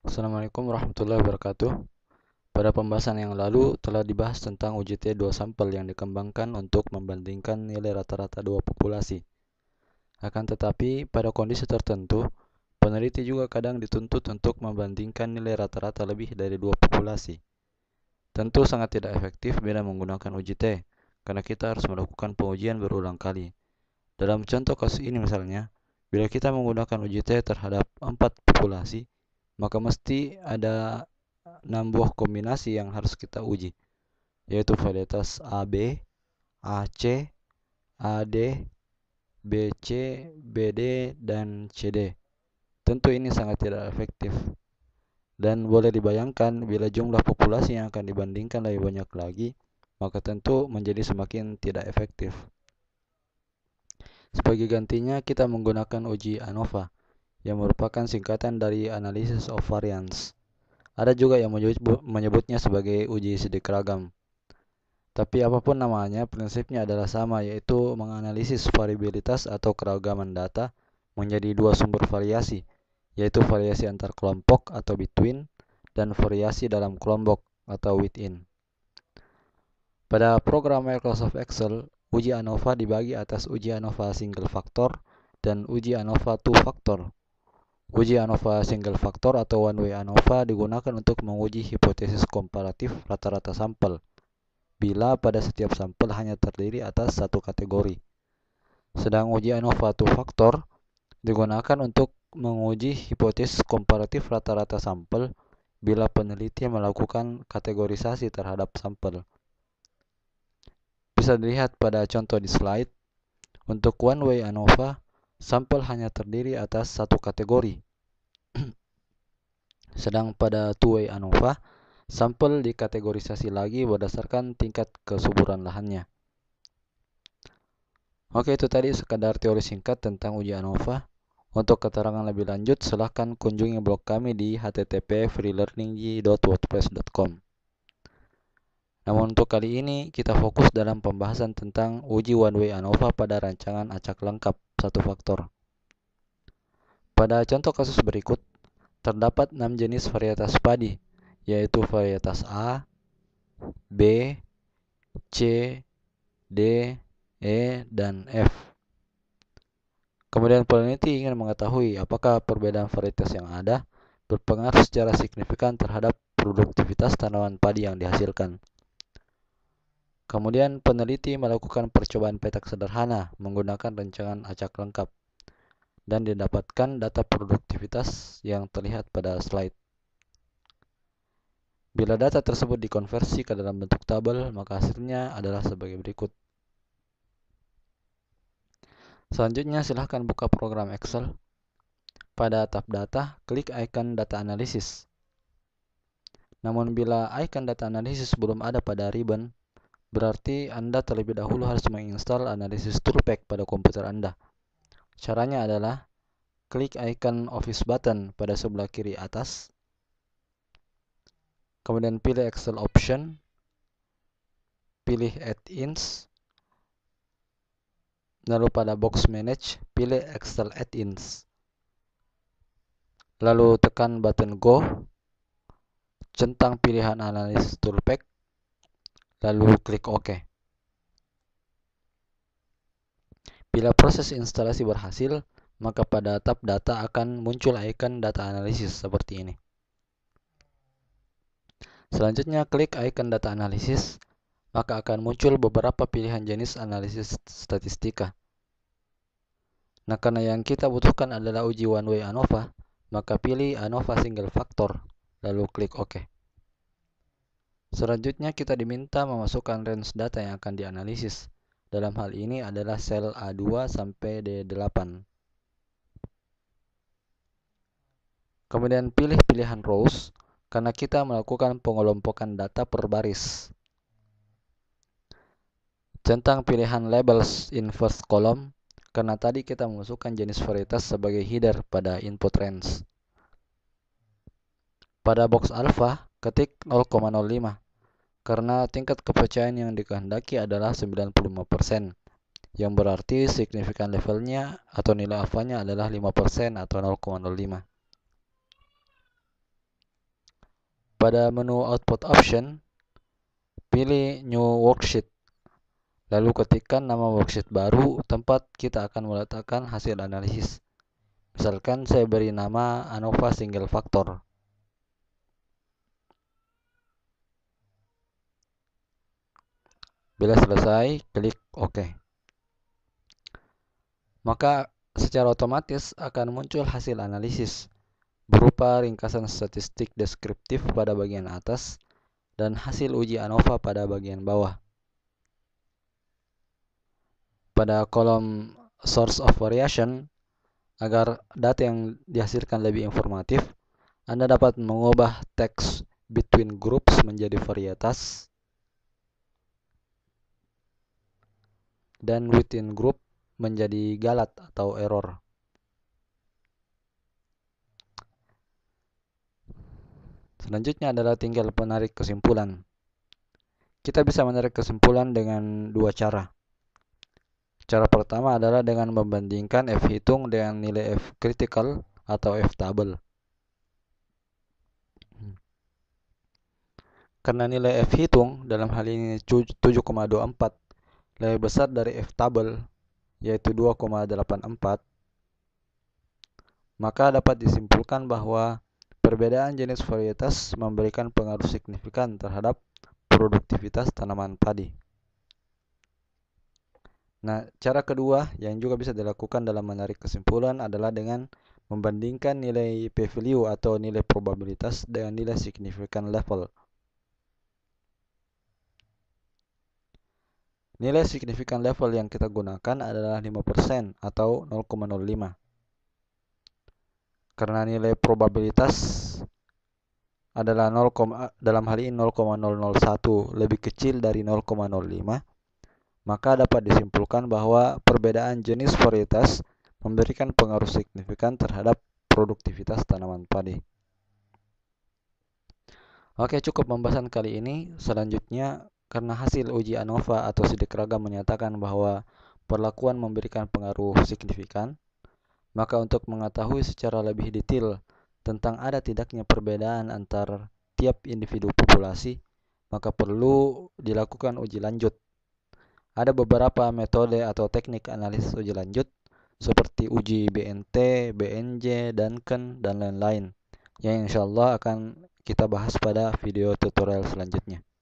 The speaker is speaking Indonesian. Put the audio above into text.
Assalamualaikum warahmatullahi wabarakatuh. Pada pembahasan yang lalu telah dibahas tentang UJT dua sampel yang dikembangkan untuk membandingkan nilai rata-rata dua populasi. Akan tetapi, pada kondisi tertentu, peneliti juga kadang dituntut untuk membandingkan nilai rata-rata lebih dari dua populasi. Tentu sangat tidak efektif bila menggunakan UJT, karena kita harus melakukan pengujian berulang kali. Dalam contoh kasus ini misalnya, bila kita menggunakan UJT terhadap 4 populasi, maka mesti ada 6 buah kombinasi yang harus kita uji, yaitu varietas AB, AC, AD, BC, BD, dan CD. Tentu ini sangat tidak efektif. Dan boleh dibayangkan bila jumlah populasi yang akan dibandingkan lebih banyak lagi, maka tentu menjadi semakin tidak efektif. Sebagai gantinya, kita menggunakan uji ANOVA, yang merupakan singkatan dari Analysis of Variance. Ada juga yang menyebutnya sebagai uji sidik ragam. Tapi apapun namanya, prinsipnya adalah sama, yaitu menganalisis variabilitas atau keragaman data menjadi dua sumber variasi, yaitu variasi antar kelompok atau between, dan variasi dalam kelompok atau within. Pada program Microsoft Excel, uji ANOVA dibagi atas uji ANOVA single factor dan uji ANOVA two factor. Uji ANOVA single factor atau one way ANOVA digunakan untuk menguji hipotesis komparatif rata-rata sampel, bila pada setiap sampel hanya terdiri atas satu kategori. Sedang uji ANOVA two factor digunakan untuk menguji hipotesis komparatif rata-rata sampel bila peneliti melakukan kategorisasi terhadap sampel. Bisa dilihat pada contoh di slide. Untuk one way ANOVA, sampel hanya terdiri atas satu kategori. Sedang pada two way ANOVA, sampel dikategorisasi lagi berdasarkan tingkat kesuburan lahannya. Oke, itu tadi sekadar teori singkat tentang uji ANOVA. Untuk keterangan lebih lanjut, silahkan kunjungi blog kami di http://freelearningy.wordpress.com. Namun untuk kali ini, kita fokus dalam pembahasan tentang uji one way ANOVA pada rancangan acak lengkap satu faktor. Pada contoh kasus berikut, terdapat 6 jenis varietas padi, yaitu varietas A, B, C, D, E, dan F. Kemudian peneliti ingin mengetahui apakah perbedaan varietas yang ada berpengaruh secara signifikan terhadap produktivitas tanaman padi yang dihasilkan. Kemudian peneliti melakukan percobaan petak sederhana menggunakan rancangan acak lengkap dan didapatkan data produktivitas yang terlihat pada slide. Bila data tersebut dikonversi ke dalam bentuk tabel, maka hasilnya adalah sebagai berikut. Selanjutnya silahkan buka program Excel. Pada tab data, klik icon data analisis. Namun bila icon data analisis belum ada pada ribbon, berarti Anda terlebih dahulu harus menginstal Analysis Toolpack pada komputer Anda. Caranya adalah klik icon Office button pada sebelah kiri atas, kemudian pilih Excel Option, pilih Add-ins, lalu pada box Manage, pilih Excel Add-ins. Lalu tekan button Go, centang pilihan Analysis Toolpack, lalu klik OK. Bila proses instalasi berhasil, maka pada tab data akan muncul icon data analisis seperti ini. Selanjutnya klik icon data analisis, maka akan muncul beberapa pilihan jenis analisis statistika. Nah, karena yang kita butuhkan adalah uji one way ANOVA, maka pilih ANOVA single factor, lalu klik OK. Selanjutnya kita diminta memasukkan range data yang akan dianalisis. Dalam hal ini adalah sel A2 sampai D8. Kemudian pilih pilihan rows, karena kita melakukan pengelompokan data per baris. Centang pilihan labels in first column, karena tadi kita memasukkan jenis varietas sebagai header pada input range. Pada box alpha, ketik 0,05, karena tingkat kepercayaan yang dikehendaki adalah 95%, yang berarti signifikan levelnya atau nilai alfanya adalah 5% atau 0,05. Pada menu output option, pilih new worksheet. Lalu ketikkan nama worksheet baru tempat kita akan meletakkan hasil analisis. Misalkan saya beri nama ANOVA single factor. Bila selesai, klik OK. Maka secara otomatis akan muncul hasil analisis berupa ringkasan statistik deskriptif pada bagian atas dan hasil uji ANOVA pada bagian bawah. Pada kolom source of variation, agar data yang dihasilkan lebih informatif, Anda dapat mengubah teks between groups menjadi varietas dan within group menjadi galat atau error. Selanjutnya adalah tinggal menarik kesimpulan. Kita bisa menarik kesimpulan dengan dua cara. Cara pertama adalah dengan membandingkan F hitung dengan nilai F critical atau F table. Karena nilai F hitung dalam hal ini 7,24 lebih besar dari F table, yaitu 2,84, maka dapat disimpulkan bahwa perbedaan jenis varietas memberikan pengaruh signifikan terhadap produktivitas tanaman padi. Nah, cara kedua yang juga bisa dilakukan dalam menarik kesimpulan adalah dengan membandingkan nilai p-value atau nilai probabilitas dengan nilai significant level. Nilai significant level yang kita gunakan adalah 5% atau 0,05. Karena nilai probabilitas adalah 0, dalam hal ini 0,001 lebih kecil dari 0,05, maka dapat disimpulkan bahwa perbedaan jenis varietas memberikan pengaruh signifikan terhadap produktivitas tanaman padi. Oke, cukup pembahasan kali ini. Selanjutnya, karena hasil uji ANOVA atau sidik ragam menyatakan bahwa perlakuan memberikan pengaruh signifikan, maka untuk mengetahui secara lebih detail tentang ada tidaknya perbedaan antar tiap individu populasi, maka perlu dilakukan uji lanjut. Ada beberapa metode atau teknik analisis uji lanjut seperti uji BNT, BNJ, Duncan, dan lain-lain yang insyaallah akan kita bahas pada video tutorial selanjutnya.